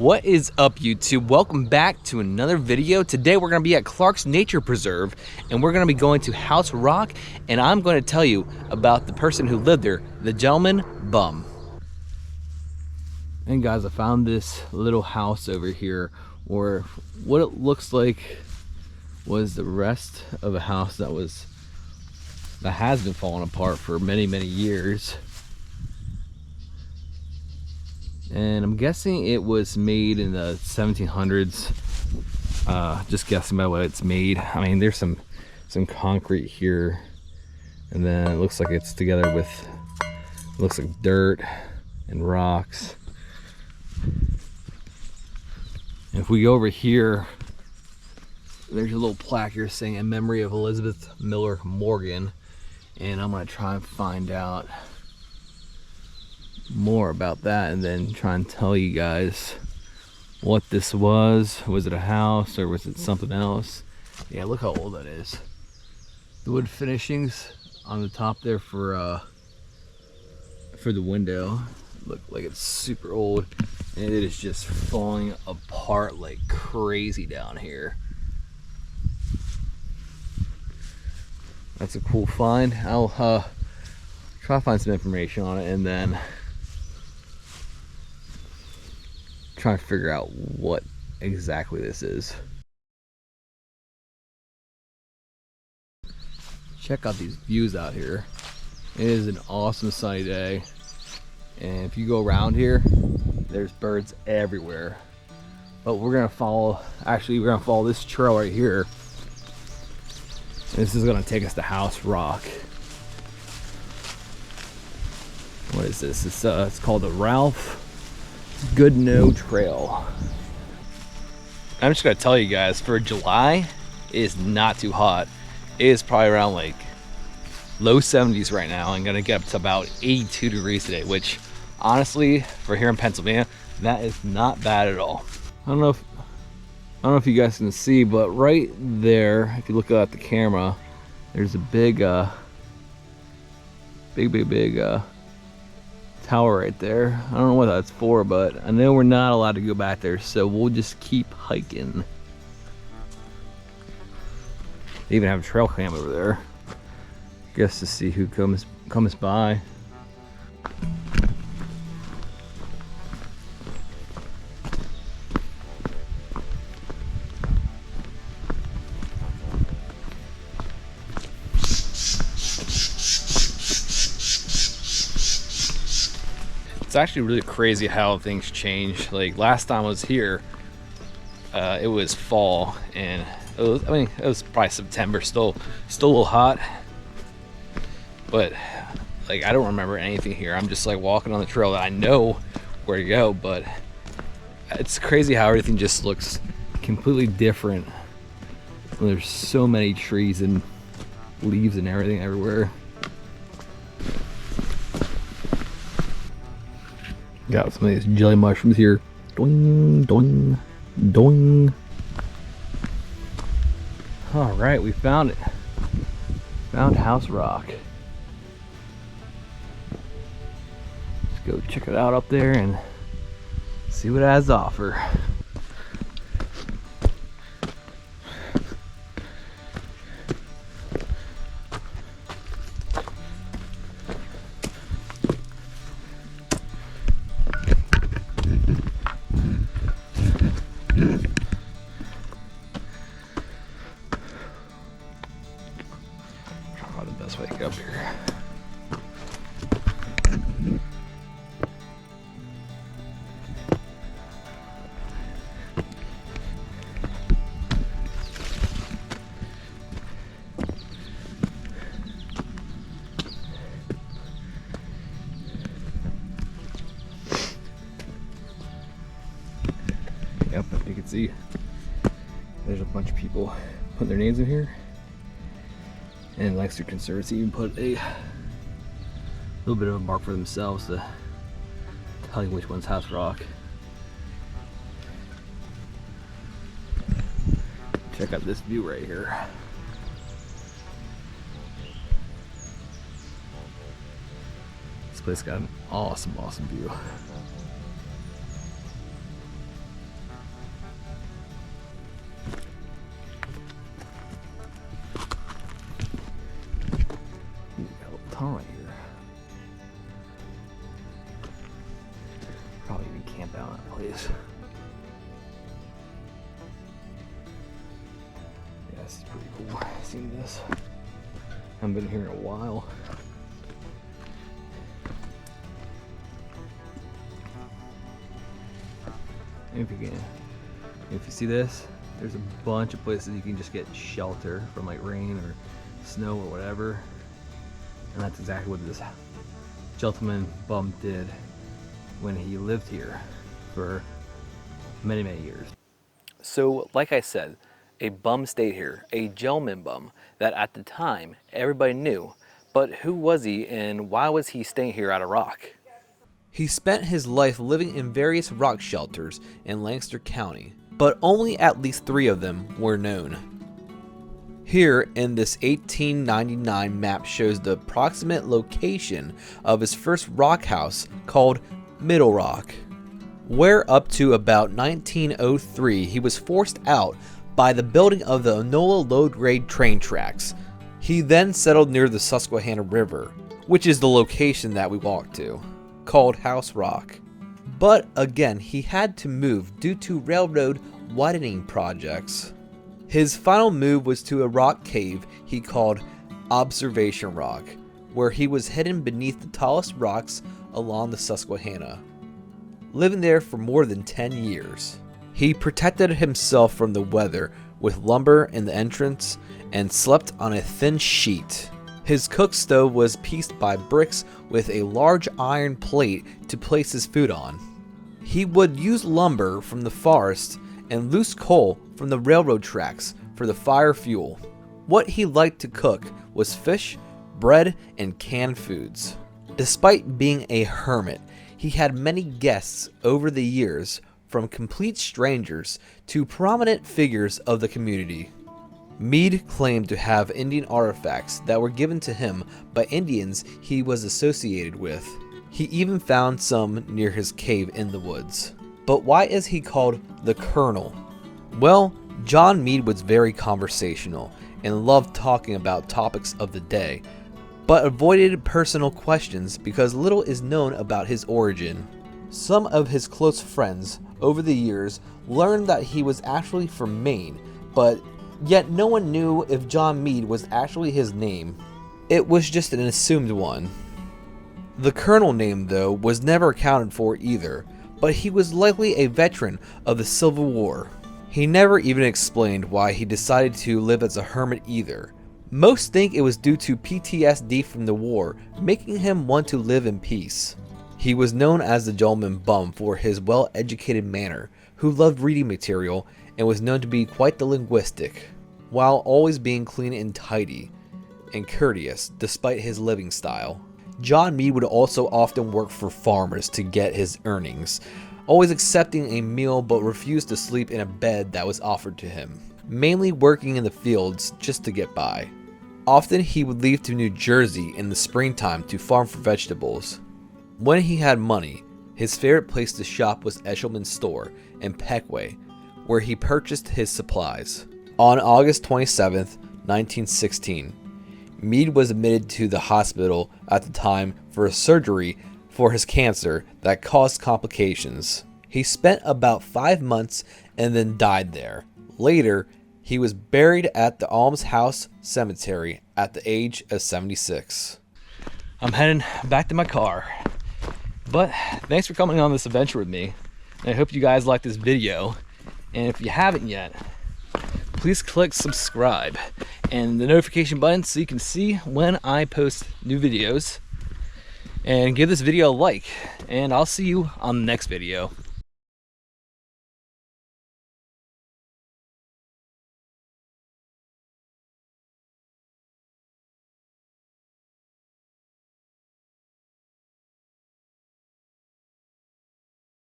What is up, YouTube? Welcome back to another video. Today we're going to be at Clark's Nature Preserve and we're going to be going to House Rock, and I'm going to tell you about the person who lived there, the gentleman bum. And guys, I found this little house over here, or what it looks like was the rest of a house that has been falling apart for many years. And I'm guessing it was made in the 1700s. Just guessing by what it's made. I mean, there's some concrete here, and then it looks like it's together with, looks like dirt and rocks. And if we go over here, there's a little plaque here saying in memory of Elizabeth Miller Morgan, and I'm gonna try and find out more about that and then try and tell you guys what this was. Was it a house or was it something else? Yeah, look how old that is. The wood finishings on the top there for the window look like it's super old, and it is just falling apart like crazy down here. That's a cool find. I'll try to find some information on it and then trying to figure out what exactly this is. Check out these views out here. It is an awesome sunny day, and if you go around here, there's birds everywhere. But we're gonna follow, actually we're gonna follow this trail right here. This is gonna take us to House Rock. What is this? It's called the Ralph Goodnoe Trail. I'm just gonna tell you guys, for July, it is not too hot. It is probably around like low 70s right now. I'm gonna get up to about 82 degrees today, which honestly, for here in Pennsylvania, that is not bad at all. I don't know if you guys can see, but right there, if you look at the camera, there's a big tower right there. I don't know what that's for, but I know we're not allowed to go back there, so we'll just keep hiking. They even have a trail cam over there, I guess, to see who comes by. It's actually really crazy how things change. Like last time I was here, it was fall, and it was probably September, still a little hot, but like I don't remember anything here. I'm just like walking on the trail that I know where to go, but it's crazy how everything just looks completely different. There's so many trees and leaves and everything everywhere. Got some of these jelly mushrooms here. Doing, doing, doing. All right, we found it. Found House Rock. Let's go check it out up there and see what it has to offer. The best way to get up here. Yep, you can see there's a bunch of people putting their names in here. And Lancaster Conservancy even put a little bit of a mark for themselves to tell you which one's House Rock. Check out this view right here. This place got an awesome view. tunnel right here. Probably even camp out in that place. Yeah, this is pretty cool. I've seen this. Haven't been here in a while. If you see this, there's a bunch of places you can just get shelter from like rain or snow or whatever. And that's exactly what this gentleman bum did when he lived here for many, many years. So like I said, a bum stayed here, a gentleman bum that at the time everybody knew. But who was he and why was he staying here at a rock? He spent his life living in various rock shelters in Lancaster County, but only at least 3 of them were known. Here in this 1899 map shows the approximate location of his first rock house called Middle Rock, where up to about 1903 he was forced out by the building of the Enola low grade train tracks. He then settled near the Susquehanna River, which is the location that we walked to, called House Rock. But again, he had to move due to railroad widening projects. His final move was to a rock cave he called Observation Rock, where he was hidden beneath the tallest rocks along the Susquehanna, living there for more than 10 years. He protected himself from the weather with lumber in the entrance and slept on a thin sheet. His cook stove was pieced by bricks with a large iron plate to place his food on. He would use lumber from the forest and loose coal from the railroad tracks for the fire fuel. What he liked to cook was fish, bread, and canned foods. Despite being a hermit, he had many guests over the years, from complete strangers to prominent figures of the community. Meade claimed to have Indian artifacts that were given to him by Indians he was associated with. He even found some near his cave in the woods. But why is he called the Colonel? Well, John Meade was very conversational and loved talking about topics of the day, but avoided personal questions because little is known about his origin. Some of his close friends over the years learned that he was actually from Maine, but yet no one knew if John Meade was actually his name. It was just an assumed one. The Colonel name, though, was never accounted for either, but he was likely a veteran of the Civil War. He never even explained why he decided to live as a hermit either. Most think it was due to PTSD from the war, making him want to live in peace. He was known as the Gentleman Bum for his well-educated manner, who loved reading material and was known to be quite the linguistic, while always being clean and tidy and courteous despite his living style. John Meade would also often work for farmers to get his earnings, always accepting a meal but refused to sleep in a bed that was offered to him, mainly working in the fields just to get by. Often he would leave to New Jersey in the springtime to farm for vegetables. When he had money, his favorite place to shop was Eshelman's store in Peckway, where he purchased his supplies. On August 27, 1916, Meade was admitted to the hospital at the time for a surgery for his cancer that caused complications. He spent about 5 months and then died there. Later, he was buried at the Almshouse Cemetery at the age of 76. I'm heading back to my car. But thanks for coming on this adventure with me. And I hope you guys like this video. And if you haven't yet, please click subscribe and the notification button so you can see when I post new videos. And give this video a like. And I'll see you on the next video.